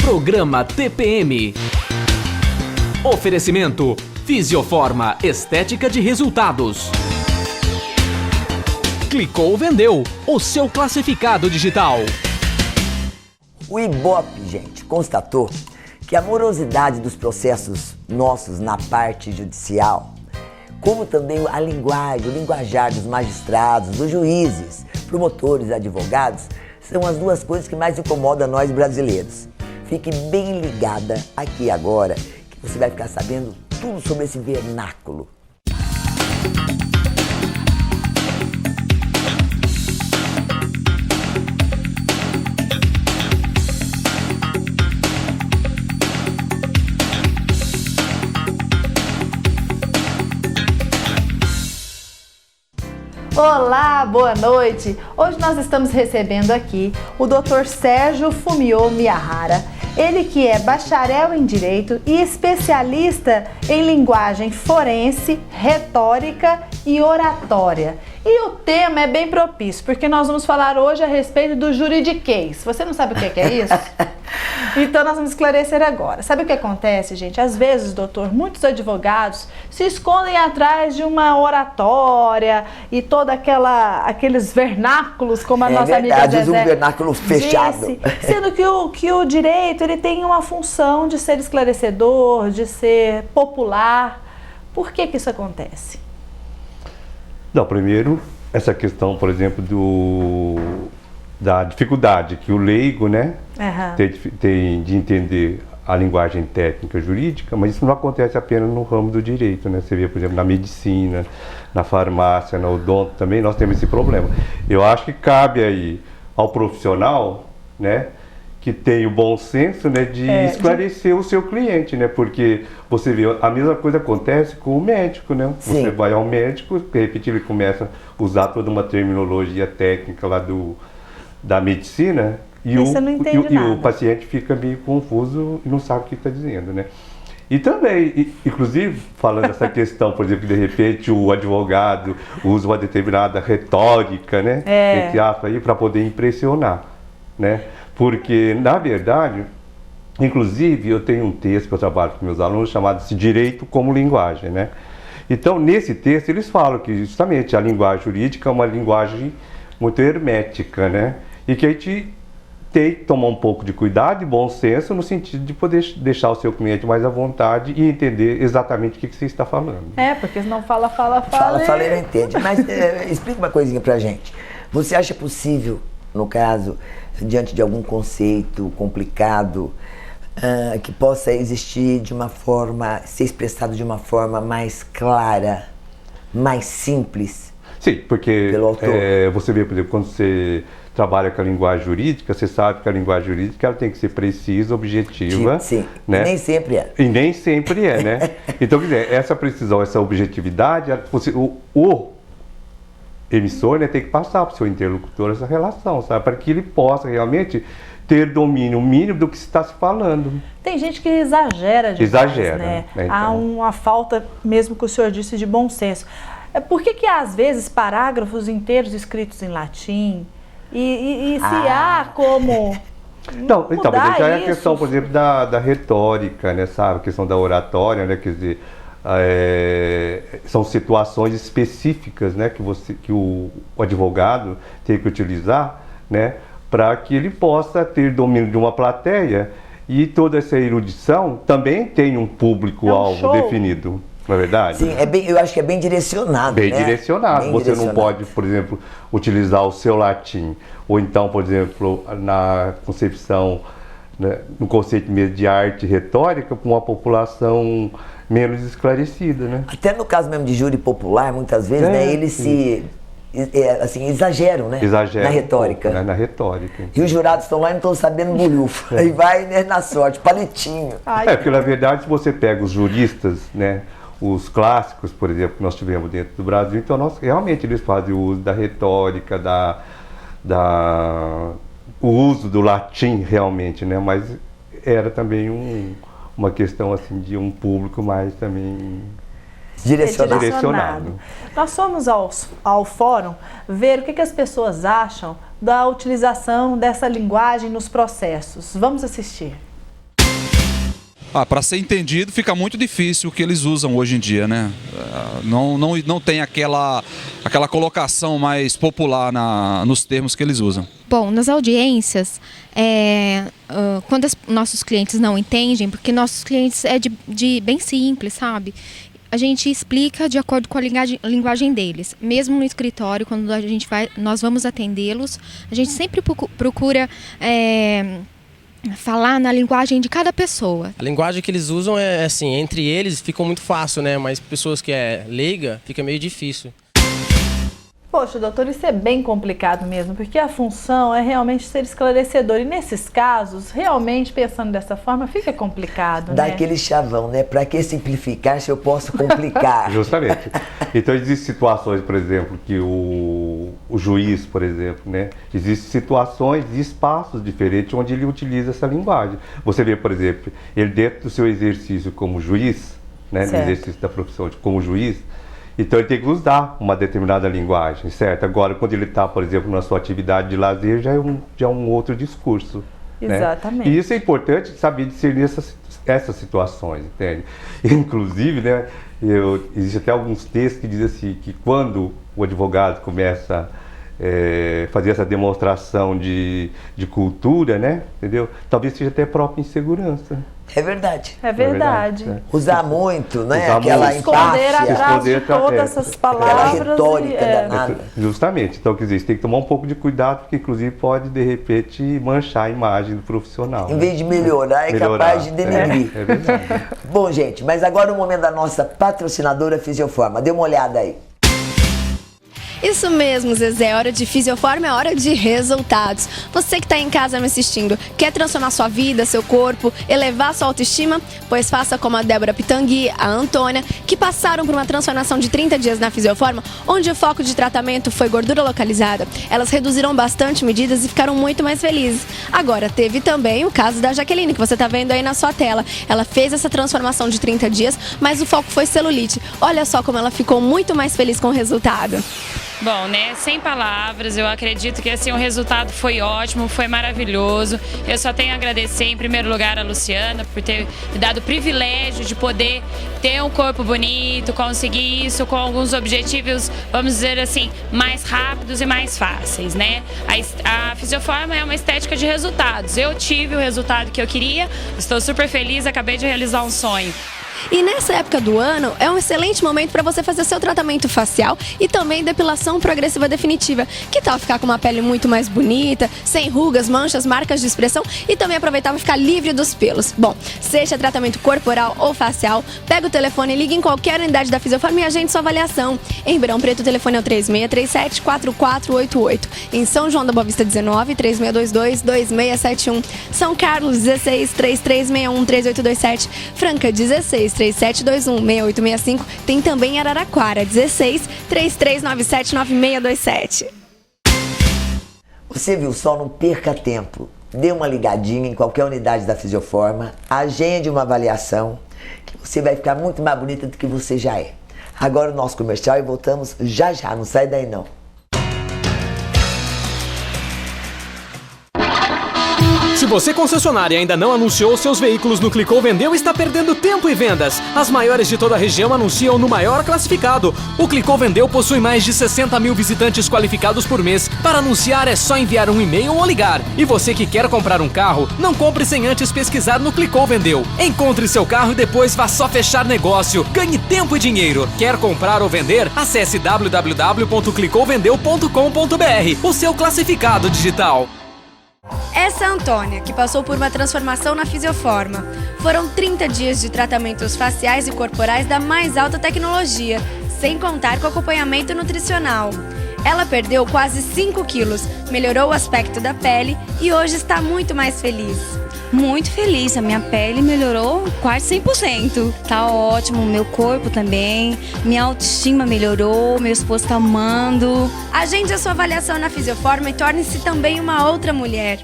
Programa TPM. Oferecimento Fisioforma, estética de resultados. Clicou, vendeu, o seu classificado digital. O Ibope, gente, constatou que a morosidade dos processos nossos na parte judicial, como também a linguagem, o linguajar dos magistrados, dos juízes, promotores, advogados, são as duas coisas que mais incomodam nós brasileiros. Fique bem ligada aqui agora, que você vai ficar sabendo tudo sobre esse vernáculo. Olá, boa noite! Hoje nós estamos recebendo aqui o Dr. Sérgio Fumio Miyahara, ele que é bacharel em Direito e especialista em linguagem forense, retórica e oratória. E o tema é bem propício, porque nós vamos falar hoje a respeito do juridiquês. Você não sabe o que é isso? Então nós vamos esclarecer agora. Sabe o que acontece, gente? Às vezes, doutor, muitos advogados se escondem atrás de uma oratória e toda aqueles vernáculos, como a nossa amiga Zezé um vernáculo fechado. disse, sendo que o direito ele tem uma função de ser esclarecedor, de ser popular. Por que isso acontece? Não, primeiro, essa questão, por exemplo, da dificuldade que o leigo, né, tem de entender a linguagem técnica jurídica, mas isso não acontece apenas no ramo do direito, né? Você vê, por exemplo, na medicina, na farmácia, na odonto também, nós temos esse problema. Eu acho que cabe aí ao profissional, né, que tem o bom senso, né, de esclarecer o seu cliente, né, porque você vê, a mesma coisa acontece com o médico, né, Sim. Você vai ao médico, de repente ele começa a usar toda uma terminologia técnica lá da medicina e o paciente fica meio confuso e não sabe o que está dizendo, né. E também, inclusive, falando dessa questão, por exemplo, de repente o advogado usa uma determinada retórica, né, entre aspas, aí, para poder impressionar, né. Porque, na verdade, inclusive, eu tenho um texto que eu trabalho com meus alunos chamado Direito como Linguagem, né? Então, nesse texto, eles falam que, justamente, a linguagem jurídica é uma linguagem muito hermética, né? E que a gente tem que tomar um pouco de cuidado e bom senso no sentido de poder deixar o seu cliente mais à vontade e entender exatamente o que você está falando. Porque senão fala e não entende. Mas explica uma coisinha pra gente. Você acha possível, no caso, diante de algum conceito complicado, que possa existir de uma forma, ser expressado de uma forma mais clara, mais simples? Sim, porque você vê, por exemplo, quando você trabalha com a linguagem jurídica, você sabe que a linguagem jurídica ela tem que ser precisa, objetiva. Sim, né? E nem sempre é. E nem sempre é, né? Então, quer dizer, essa precisão, essa objetividade, o emissor, né, tem que passar para o seu interlocutor essa relação, sabe? Para que ele possa realmente ter domínio mínimo do que está se falando. Tem gente que exagera demais, né? Então. Há uma falta, mesmo que o senhor disse, de bom senso. Por que às vezes parágrafos inteiros escritos em latim e se há como não, então, mas já é a isso? questão, por exemplo, da retórica, né, sabe? A questão da oratória, né, quer dizer, são situações específicas, né, que o advogado tem que utilizar, né, para que ele possa ter domínio de uma plateia e toda essa erudição também tem um público-alvo definido, não é verdade? Sim, eu acho que é bem direcionado. Bem né? direcionado. Bem Você direcionado. não pode, por exemplo, utilizar o seu latim, ou então, por exemplo, na concepção, né, no conceito mesmo de arte retórica, com uma população menos esclarecida, né? Até no caso mesmo de júri popular, muitas vezes, né, eles exageram, né? Exageram na retórica. Na retórica. E os jurados estão lá e não estão sabendo bulhufo. Aí vai, né, na sorte, palitinho. Porque na verdade, se você pega os juristas, né, os clássicos, por exemplo, que nós tivemos dentro do Brasil, então realmente eles fazem o uso da retórica, o uso do latim realmente, né? Mas era também uma questão assim de um público mais também direcionado. Nós fomos ao fórum ver o que as pessoas acham da utilização dessa linguagem nos processos. Vamos assistir. Para ser entendido fica muito difícil o que eles usam hoje em dia, né? Não tem aquela colocação mais popular nos termos que eles usam. Bom, nas audiências, quando nossos clientes não entendem, porque nossos clientes é de bem simples, sabe? A gente explica de acordo com a linguagem deles. Mesmo no escritório, quando nós vamos atendê-los, a gente sempre procura falar na linguagem de cada pessoa. A linguagem que eles usam é assim, entre eles fica muito fácil, né? Mas pessoas que é leiga, fica meio difícil. Poxa, doutor, isso é bem complicado mesmo, porque a função é realmente ser esclarecedor. E nesses casos, realmente, pensando dessa forma, fica complicado, Dá né? aquele chavão, né? Para que simplificar se eu posso complicar? Justamente. Então, existem situações, por exemplo, que o juiz, por exemplo, né? Existem situações e espaços diferentes onde ele utiliza essa linguagem. Você vê, por exemplo, ele dentro do seu exercício como juiz, né? No exercício da profissão como juiz, então ele tem que usar uma determinada linguagem, certo? Agora, quando ele está, por exemplo, na sua atividade de lazer, já é um outro discurso. Exatamente. Né? E isso é importante saber discernir essas situações, entende? Inclusive, né, existem até alguns textos que dizem assim, que quando o advogado começa fazer essa demonstração de cultura, né, entendeu? Talvez seja até própria insegurança. É verdade. É verdade. Usar muito, né? Usar Aquela muito. Esconder atrás de Esconder todas essas palavras. Aquela retórica danada. Justamente. Então, quer dizer, você tem que tomar um pouco de cuidado, porque inclusive pode, de repente, manchar a imagem do profissional. Em vez de melhorar, é capaz de denegrir. É verdade. Bom, gente, mas agora o momento da nossa patrocinadora Fisioforma. Dê uma olhada aí. Isso mesmo, Zezé, é hora de Fisioforma, é hora de resultados. Você que está em casa me assistindo, quer transformar sua vida, seu corpo, elevar sua autoestima? Pois faça como a Débora Pitangui, a Antônia, que passaram por uma transformação de 30 dias na Fisioforma, onde o foco de tratamento foi gordura localizada. Elas reduziram bastante medidas e ficaram muito mais felizes. Agora, teve também o caso da Jaqueline, que você está vendo aí na sua tela. Ela fez essa transformação de 30 dias, mas o foco foi celulite. Olha só como ela ficou muito mais feliz com o resultado. Bom, né, sem palavras, eu acredito que assim, o resultado foi ótimo, foi maravilhoso. Eu só tenho a agradecer em primeiro lugar a Luciana por ter me dado o privilégio de poder ter um corpo bonito, conseguir isso com alguns objetivos, vamos dizer assim, mais rápidos e mais fáceis, né? A Fisioforma é uma estética de resultados. Eu tive o resultado que eu queria, estou super feliz, acabei de realizar um sonho. E nessa época do ano, é um excelente momento para você fazer seu tratamento facial e também depilação progressiva definitiva. Que tal ficar com uma pele muito mais bonita, sem rugas, manchas, marcas de expressão e também aproveitar para ficar livre dos pelos? Bom, seja tratamento corporal ou facial, pega o telefone e liga em qualquer unidade da Fisioforma e agende sua avaliação. Em Ribeirão Preto, o telefone é o 3637-4488. Em São João da Boa Vista, 19, 3622-2671. São Carlos, 16, 3361-3827. Franca, 16, 3721-6865. Tem também Araraquara, 16 3397-9627. Você viu só, não perca tempo. Dê uma ligadinha em qualquer unidade da Fisioforma, agende uma avaliação, que você vai ficar muito mais bonita do que você já é. Agora o nosso comercial e voltamos já já, não sai daí não. Se você, concessionária, ainda não anunciou seus veículos no Clicou Vendeu, está perdendo tempo e vendas. As maiores de toda a região anunciam no maior classificado. O Clicou Vendeu possui mais de 60 mil visitantes qualificados por mês. Para anunciar é só enviar um e-mail ou ligar. E você que quer comprar um carro, não compre sem antes pesquisar no Clicou Vendeu. Encontre seu carro e depois vá só fechar negócio. Ganhe tempo e dinheiro. Quer comprar ou vender? Acesse www.clicouvendeu.com.br, o seu classificado digital. Essa é a Antônia, que passou por uma transformação na Fisioforma. Foram 30 dias de tratamentos faciais e corporais da mais alta tecnologia, sem contar com acompanhamento nutricional. Ela perdeu quase 5 quilos, melhorou o aspecto da pele e hoje está muito mais feliz. Muito feliz, a minha pele melhorou quase 100%. Tá ótimo, meu corpo também, minha autoestima melhorou, meu esposo tá amando. Agende a sua avaliação na Fisioforma e torne-se também uma outra mulher.